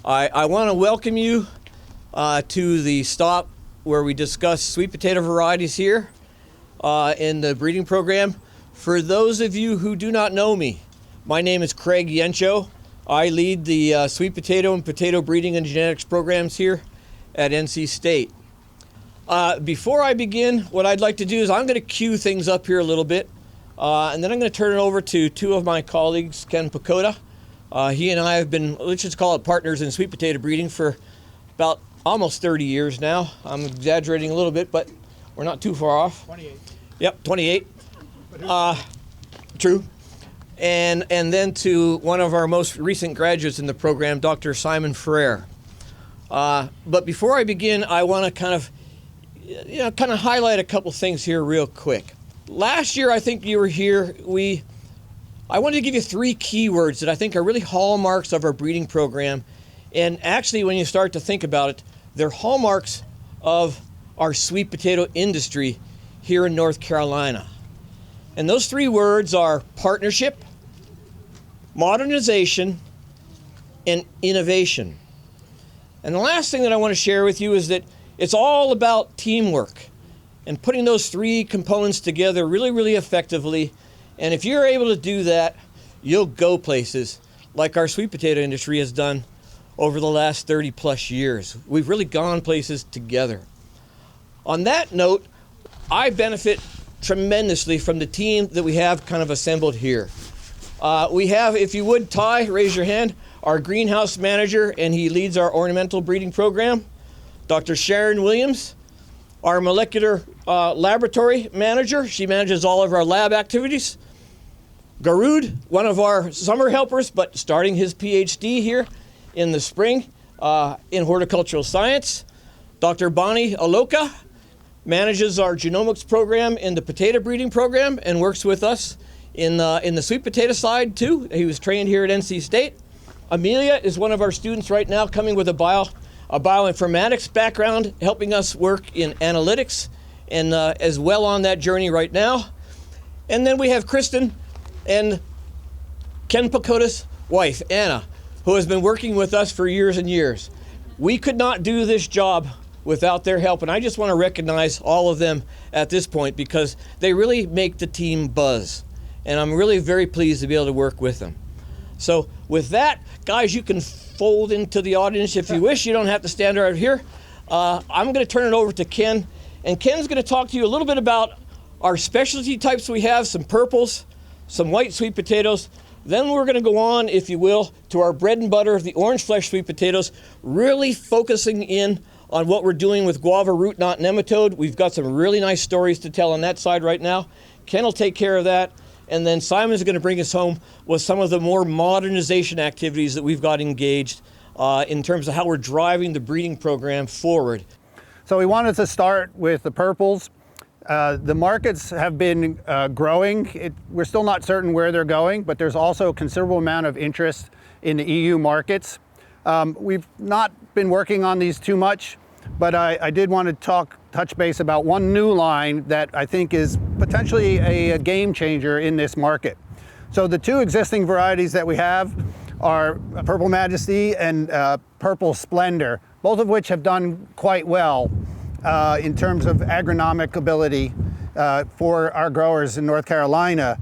I want to welcome you to the stop where we discuss sweet potato varieties here in the breeding program. For those of you who do not know me, my name is Craig Yencho. I lead the sweet potato and potato breeding and genetics programs here at NC State. Before I begin, what I'd like to do is I'm going to cue things up here a little bit, and then I'm going to turn it over to two of my colleagues, Ken Pacoda. He and I have been, let's just call it partners in sweet potato breeding for about almost 30 years now. I'm exaggerating a little bit, but we're not too far off. 28. Yep, 28. True. And then to one of our most recent graduates in the program, Dr. Simon Ferrer. But before I begin, I want to kind of highlight a couple things here real quick. Last year, I think you were here, I wanted to give you three keywords that I think are really hallmarks of our breeding program. And actually, when you start to think about it, they're hallmarks of our sweet potato industry here in North Carolina. And those three words are partnership, modernization, and innovation. And the last thing that I want to share with you is that it's all about teamwork and putting those three components together really, really effectively. And if you're able to do that, you'll go places like our sweet potato industry has done over the last 30 plus years. We've really gone places together. On that note, I benefit tremendously from the team that we have kind of assembled here. We have, if you would, Ty, raise your hand, our greenhouse manager, and he leads our ornamental breeding program. Dr. Sharon Williams, our molecular laboratory manager. She manages all of our lab activities. Garud, one of our summer helpers, but starting his PhD here in the spring in horticultural science. Dr. Bonnie Aloka manages our genomics program in the potato breeding program and works with us in the sweet potato side too. He was trained here at NC State. Amelia is one of our students right now coming with a bioinformatics background, helping us work in analytics and as well on that journey right now. And then we have Kristen and Ken Pacoda's wife, Anna, who has been working with us for years and years. We could not do this job without their help, and I just want to recognize all of them at this point because they really make the team buzz, and I'm really very pleased to be able to work with them. So with that, guys, you can fold into the audience if you wish. You don't have to stand right here. I'm going to turn it over to Ken, and Ken's going to talk to you a little bit about our specialty types we have, some purples, some white sweet potatoes. Then we're going to go on, if you will, to our bread and butter, the orange flesh sweet potatoes, really focusing in on what we're doing with guava root knot nematode. We've got some really nice stories to tell on that side right now. Ken will take care of that. And then Simon's going to bring us home with some of the more modernization activities that we've got engaged in terms of how we're driving the breeding program forward. So we wanted to start with the purples. The markets have been growing. We're still not certain where they're going, but there's also a considerable amount of interest in the EU markets. We've not been working on these too much, but I did want to touch base about one new line that I think is potentially a game changer in this market. So the two existing varieties that we have are Purple Majesty and Purple Splendor, both of which have done quite well in terms of agronomic ability for our growers in North Carolina.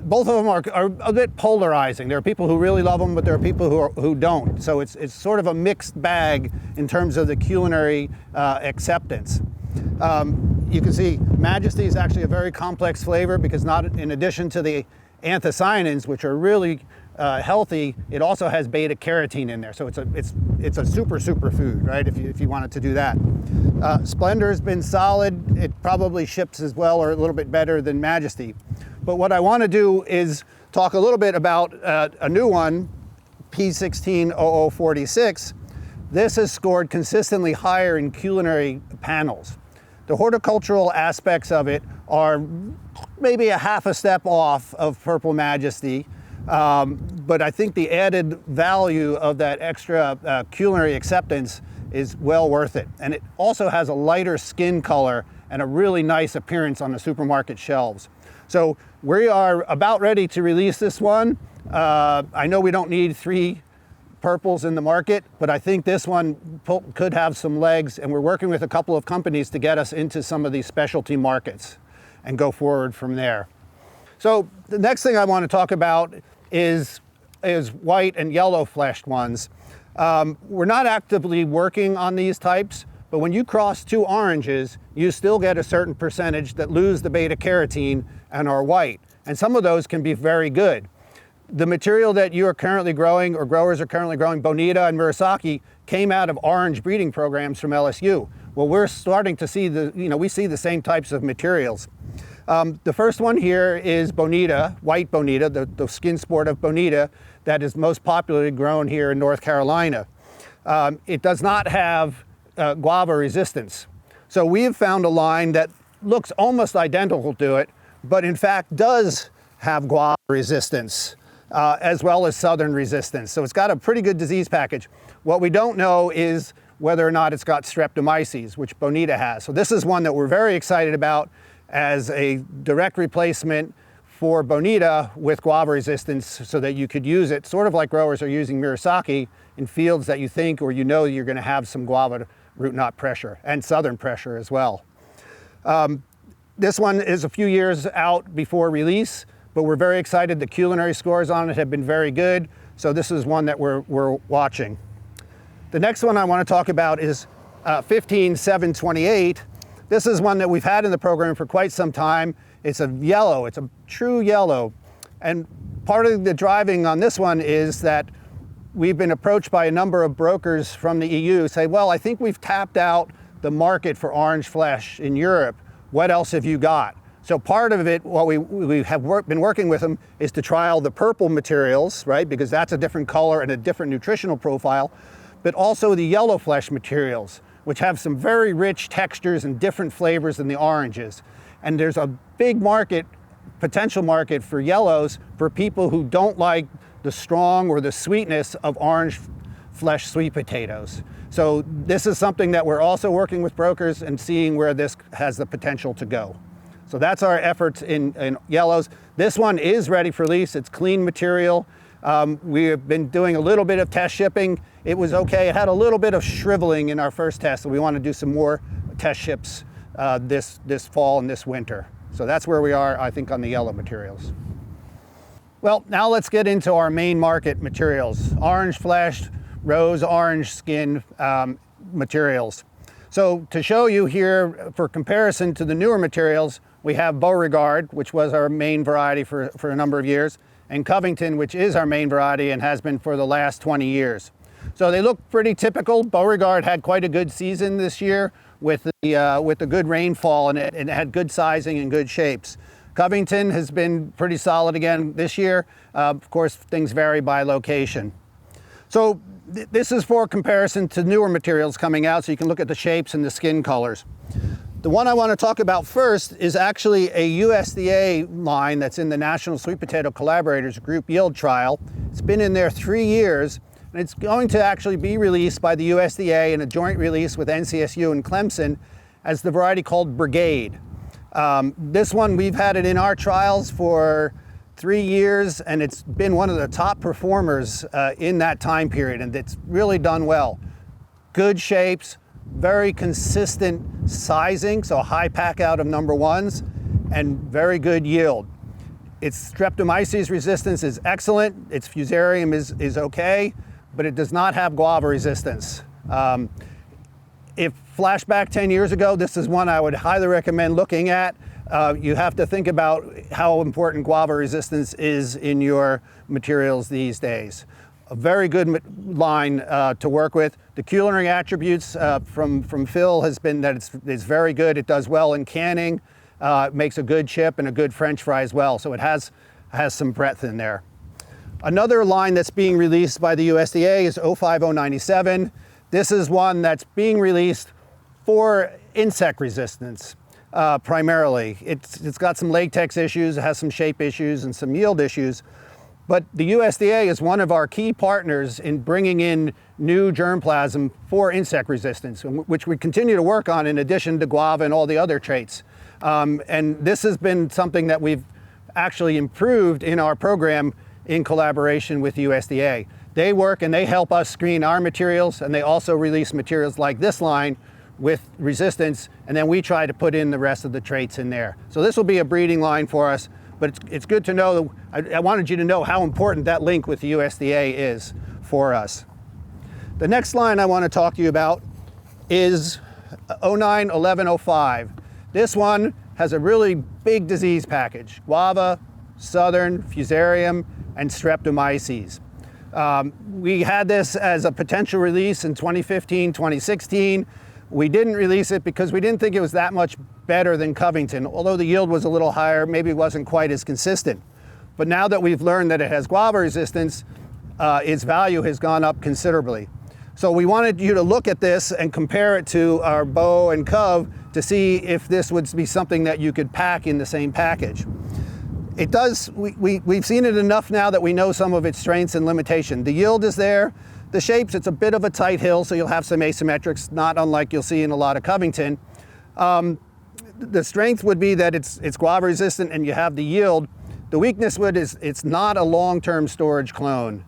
Both of them are a bit polarizing. There are people who really love them, but there are people who don't. So it's sort of a mixed bag in terms of the culinary acceptance. You can see Majesty is actually a very complex flavor because in addition to the anthocyanins, which are really healthy, it also has beta carotene in there. So it's a super food, right? If you wanted to do that. Splendor has been solid. It probably ships as well or a little bit better than Majesty. But what I want to do is talk a little bit about a new one, P160046. This has scored consistently higher in culinary panels. The horticultural aspects of it are maybe a half a step off of Purple Majesty, but I think the added value of that extra culinary acceptance is well worth it. And it also has a lighter skin color and a really nice appearance on the supermarket shelves. So we are about ready to release this one. I know we don't need 3 purples in the market, but I think this one could have some legs, and we're working with a couple of companies to get us into some of these specialty markets and go forward from there. So the next thing I want to talk about is white and yellow fleshed ones. We're not actively working on these types, but when you cross two oranges, you still get a certain percentage that lose the beta carotene and are white. And some of those can be very good. The material that you are currently growing, or growers are currently growing, Bonita and Murasaki, came out of orange breeding programs from LSU. Well, we're starting to see we see the same types of materials. The first one here is Bonita, white Bonita, the skin sport of Bonita that is most popularly grown here in North Carolina. It does not have guava resistance. So we have found a line that looks almost identical to it, but in fact does have guava resistance, as well as southern resistance. So it's got a pretty good disease package. What we don't know is whether or not it's got streptomyces, which Bonita has. So this is one that we're very excited about as a direct replacement for Bonita with guava resistance, so that you could use it sort of like growers are using Murasaki in fields that you think or you know you're going to have some guava root knot pressure and southern pressure as well. This one is a few years out before release, but we're very excited. The culinary scores on it have been very good, so this is one that we're watching. The next one I want to talk about is 15728. This is one that we've had in the program for quite some time. It's a yellow, it's a true yellow. And part of the driving on this one is that we've been approached by a number of brokers from the EU say, well, I think we've tapped out the market for orange flesh in Europe. What else have you got? So part of it, what we have been working with them is to trial the purple materials, right? Because that's a different color and a different nutritional profile, but also the yellow flesh materials, which have some very rich textures and different flavors than the oranges. And there's a big market, potential market for yellows for people who don't like the strong or the sweetness of orange flesh sweet potatoes. So this is something that we're also working with brokers and seeing where this has the potential to go. So that's our efforts in yellows. This one is ready for release. It's clean material. We have been doing a little bit of test shipping. It was okay. It had a little bit of shriveling in our first test, so we want to do some more test ships this fall and this winter. So that's where we are, I think, on the yellow materials. Well, now let's get into our main market materials, orange fleshed, rose orange skin materials. So to show you here, for comparison to the newer materials, we have Beauregard, which was our main variety for a number of years, and Covington, which is our main variety and has been for the last 20 years. So they look pretty typical. Beauregard had quite a good season this year with the good rainfall, and it had good sizing and good shapes. Covington has been pretty solid again this year. Of course, things vary by location. So this is for comparison to newer materials coming out, so you can look at the shapes and the skin colors. The one I want to talk about first is actually a USDA line that's in the National Sweet Potato Collaborators Group Yield Trial. It's been in there 3 years, and it's going to actually be released by the USDA in a joint release with NCSU and Clemson as the variety called Brigade. This one, we've had it in our trials for 3 years, and it's been one of the top performers in that time period, and it's really done well. Good shapes, very consistent sizing, so high pack out of number ones, and very good yield. Its streptomyces resistance is excellent. Its fusarium is okay, but it does not have guava resistance. If flashback 10 years ago, this is one I would highly recommend looking at. You have to think about how important guava resistance is in your materials these days. A very good line to work with. The culinary attributes from Phil has been that it's very good. It does well in canning. It makes a good chip and a good French fry as well. So it has some breadth in there. Another line that's being released by the USDA is 05097. This is one that's being released for insect resistance primarily. It's got some latex issues, it has some shape issues and some yield issues. But the USDA is one of our key partners in bringing in new germplasm for insect resistance, which we continue to work on in addition to guava and all the other traits. And this has been something that we've actually improved in our program in collaboration with USDA. They work and they help us screen our materials, and they also release materials like this line with resistance, and then we try to put in the rest of the traits in there. So this will be a breeding line for us, but it's good to know, I wanted you to know how important that link with the USDA is for us. The next line I want to talk to you about is 09-1105. This one has a really big disease package: guava, southern, fusarium, and streptomyces. We had this as a potential release in 2015, 2016. We didn't release it because we didn't think it was that much better than Covington. Although the yield was a little higher, maybe it wasn't quite as consistent. But now that we've learned that it has guava resistance, its value has gone up considerably. So we wanted you to look at this and compare it to our Bow and Cov to see if this would be something that you could pack in the same package. It does, we've seen it enough now that we know some of its strengths and limitation. The yield is there. The shapes, it's a bit of a tight hill, so you'll have some asymmetrics, not unlike you'll see in a lot of Covington. The strength would be that it's guava resistant and you have the yield. The weakness is it's not a long-term storage clone.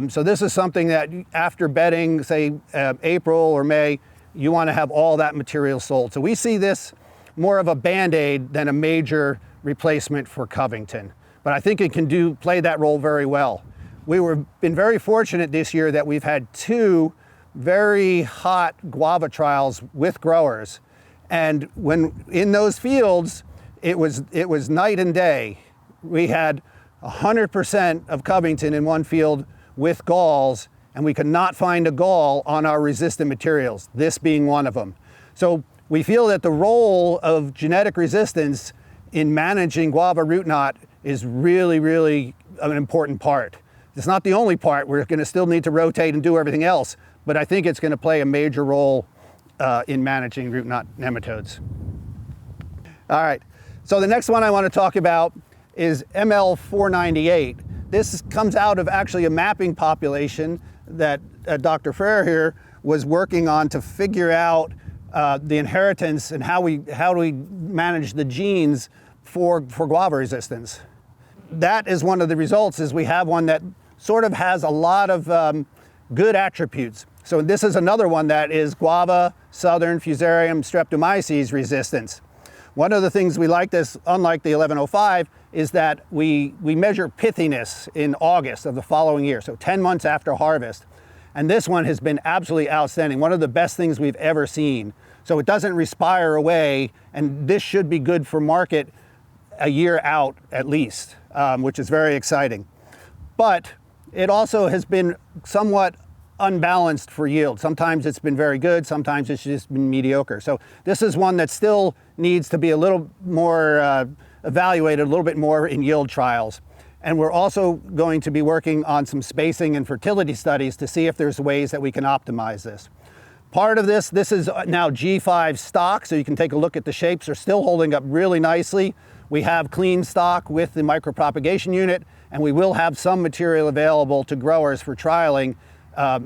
So this is something that after bedding, say April or May, you want to have all that material sold. So we see this more of a Band-Aid than a major replacement for Covington. But I think it can play that role very well. We've been very fortunate this year that we've had 2 very hot guava trials with growers. And when in those fields, it was night and day. We had 100% of Covington in one field with galls, and we could not find a gall on our resistant materials, this being one of them. So we feel that the role of genetic resistance in managing guava root knot is really, really an important part. It's not the only part. We're going to still need to rotate and do everything else, but I think it's going to play a major role in managing root knot nematodes. All right, so the next one I want to talk about is ML498. This comes out of actually a mapping population that Dr. Frere here was working on to figure out the inheritance and how do we manage the genes for guava resistance. That is one of the results, is we have one that sort of has a lot of good attributes. So this is another one that is guava, southern, fusarium, streptomyces resistance. One of the things we like this, unlike the 1105, is that we measure pithiness in August of the following year, so 10 months after harvest. And this one has been absolutely outstanding, one of the best things we've ever seen. So it doesn't respire away, and this should be good for market a year out at least, which is very exciting. But it also has been somewhat unbalanced for yield. Sometimes it's been very good, sometimes it's just been mediocre. So this is one that still needs to be a little more evaluated, a little bit more in yield trials. And we're also going to be working on some spacing and fertility studies to see if there's ways that we can optimize this. Part of this is now G5 stock, so you can take a look at the shapes. They're still holding up really nicely. We have clean stock with the micropropagation unit, and we will have some material available to growers for trialing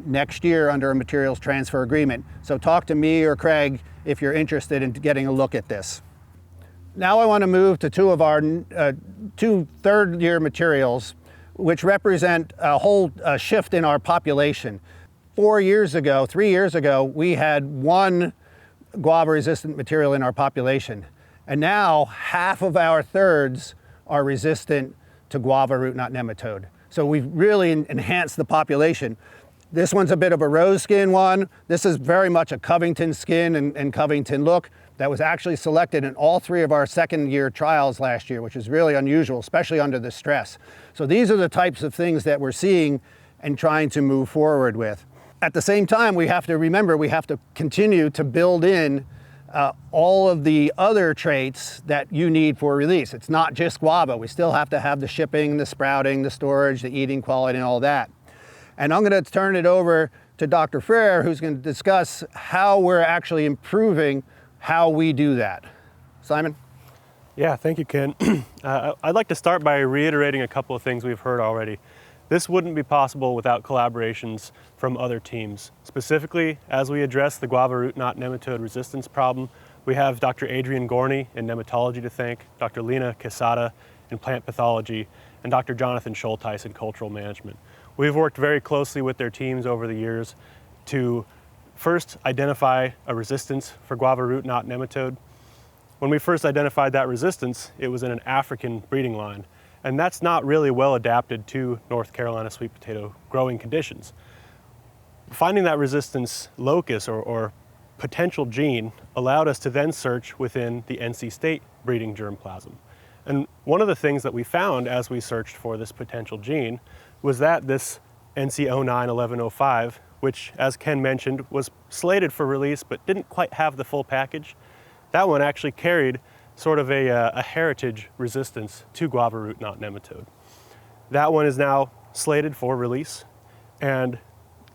next year under a materials transfer agreement. So talk to me or Craig if you're interested in getting a look at this. Now I want to move to 2 of our 2 third-year materials, which represent a whole shift in our population. 3 years ago, we had 1 guava-resistant material in our population. And now half of our thirds are resistant to guava root knot nematode. So we've really enhanced the population. This one's a bit of a rose skin one. This is very much a Covington skin and Covington look that was actually selected in all 3 of our second-year trials last year, which is really unusual, especially under the stress. So these are the types of things that we're seeing and trying to move forward with. At the same time, we have to remember we have to continue to build in all of the other traits that you need for release. It's not just guava. We still have to have the shipping, the sprouting, the storage, the eating quality, and all that. And I'm going to turn it over to Dr. Frere, who's going to discuss how we're actually improving how we do that. Simon? Yeah, thank you, Ken. I'd like to start by reiterating a couple of things we've heard already. This wouldn't be possible without collaborations from other teams. Specifically, as we address the guava root knot nematode resistance problem, we have Dr. Adrian Gorney in nematology to thank, Dr. Lena Quesada in plant pathology, and Dr. Jonathan Schulteis in cultural management. We've worked very closely with their teams over the years to first identify a resistance for guava root knot nematode. When we first identified that resistance, it was in an African breeding line, and that's not really well adapted to North Carolina sweet potato growing conditions. Finding that resistance locus or potential gene allowed us to then search within the NC State breeding germplasm. And one of the things that we found as we searched for this potential gene was that this NC 091105, which, as Ken mentioned, was slated for release but didn't quite have the full package, that one actually carried sort of a heritage resistance to guava root knot nematode. That one is now slated for release, and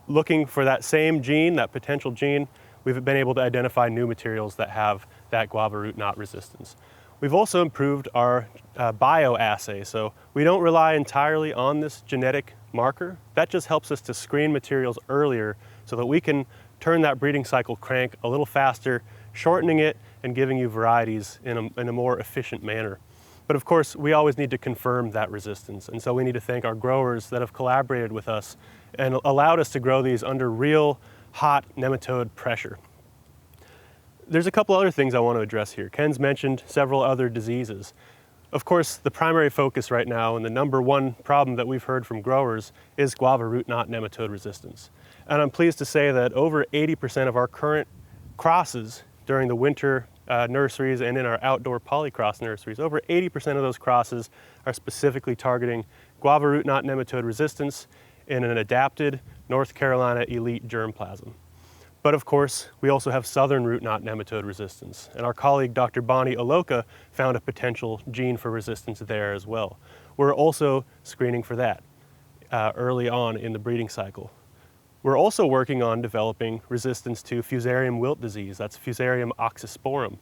looking for that same gene, that potential gene, we've been able to identify new materials that have that guava root knot resistance. We've also improved our bioassay, so we don't rely entirely on this genetic marker. That just helps us to screen materials earlier so that we can turn that breeding cycle crank a little faster, shortening it and giving you varieties in a more efficient manner. But of course, we always need to confirm that resistance, and so we need to thank our growers that have collaborated with us and allowed us to grow these under real hot nematode pressure. There's a couple other things I want to address here. Ken's mentioned several other diseases. Of course, the primary focus right now and the number one problem that we've heard from growers is guava root knot nematode resistance. And I'm pleased to say that over 80% of our current crosses during the winter nurseries and in our outdoor polycross nurseries, over 80% of those crosses are specifically targeting guava root knot nematode resistance in an adapted North Carolina elite germplasm. But of course, we also have southern root knot nematode resistance, and our colleague Dr. Bonnie Aloka found a potential gene for resistance there as well. We're also screening for that early on in the breeding cycle. We're also working on developing resistance to Fusarium wilt disease, that's Fusarium oxysporum.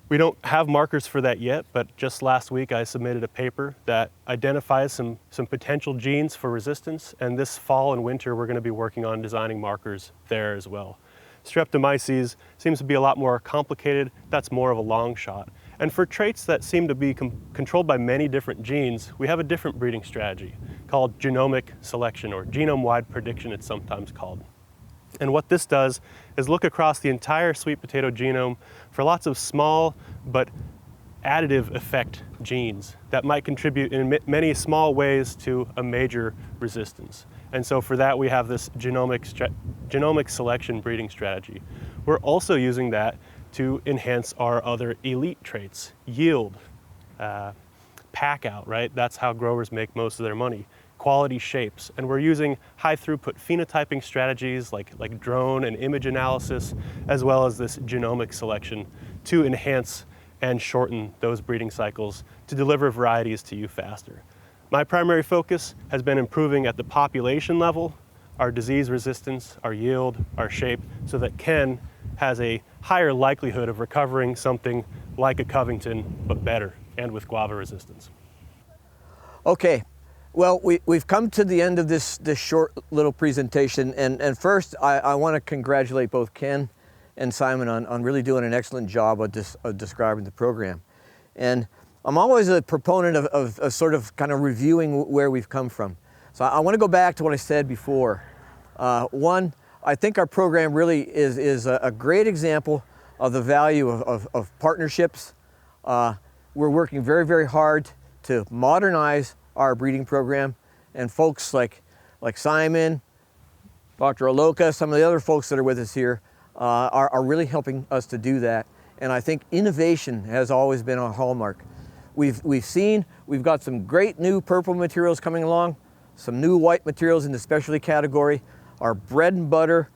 We don't have markers for that yet, but just last week I submitted a paper that identifies some potential genes for resistance, and this fall and winter we're going to be working on designing markers there as well. Streptomyces seems to be a lot more complicated, that's more of a long shot. And for traits that seem to be controlled by many different genes, we have a different breeding strategy called genomic selection, or genome-wide prediction it's sometimes called. And what this does is look across the entire sweet potato genome for lots of small but additive effect genes that might contribute in many small ways to a major resistance. And so for that we have this genomic selection breeding strategy. We're also using that to enhance our other elite traits, yield, pack out, right? That's how growers make most of their money. Quality shapes, and we're using high throughput phenotyping strategies like drone and image analysis, as well as this genomic selection to enhance and shorten those breeding cycles to deliver varieties to you faster. My primary focus has been improving at the population level, our disease resistance, our yield, our shape, so that Ken has a higher likelihood of recovering something like a Covington, but better, and with guava resistance. Okay. Well, we've come to the end of this short little presentation, and first I want to congratulate both Ken and Simon on really doing an excellent job of describing the program. And I'm always a proponent of sort of kind of reviewing where we've come from. So I want to go back to what I said before. One, I think our program really is a great example of the value of partnerships. We're working very, very hard to modernize our breeding program, and folks like Simon, Dr. Aloka, some of the other folks that are with us here are really helping us to do that. And I think innovation has always been our hallmark. We've got some great new purple materials coming along, some new white materials in the specialty category. Our bread and butter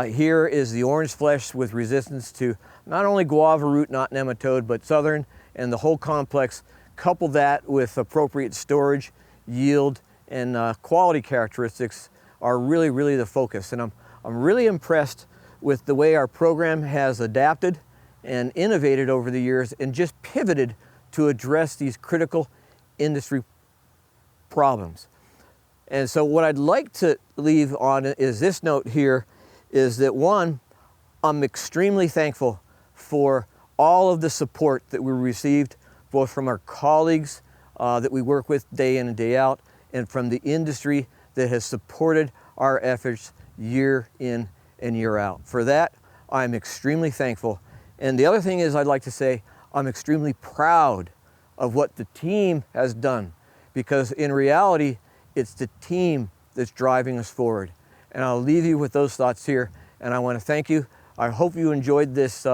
here is the orange flesh with resistance to not only guava root knot nematode, but southern and the whole complex. Couple that with appropriate storage, yield, and quality characteristics are really, really the focus. And I'm really impressed with the way our program has adapted and innovated over the years and just pivoted to address these critical industry problems. And so what I'd like to leave on is this note here, is that one, I'm extremely thankful for all of the support that we received, both from our colleagues that we work with day in and day out, and from the industry that has supported our efforts year in and year out. For that, I'm extremely thankful. And the other thing is, I'd like to say I'm extremely proud of what the team has done, because in reality, it's the team that's driving us forward. And I'll leave you with those thoughts here, and I want to thank you. I hope you enjoyed this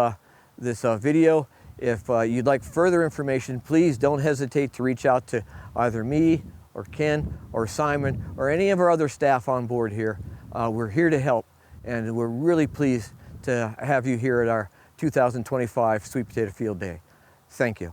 video. If you'd like further information, please don't hesitate to reach out to either me or Ken or Simon or any of our other staff on board here. We're here to help, and we're really pleased to have you here at our 2025 Sweet Potato Field Day. Thank you.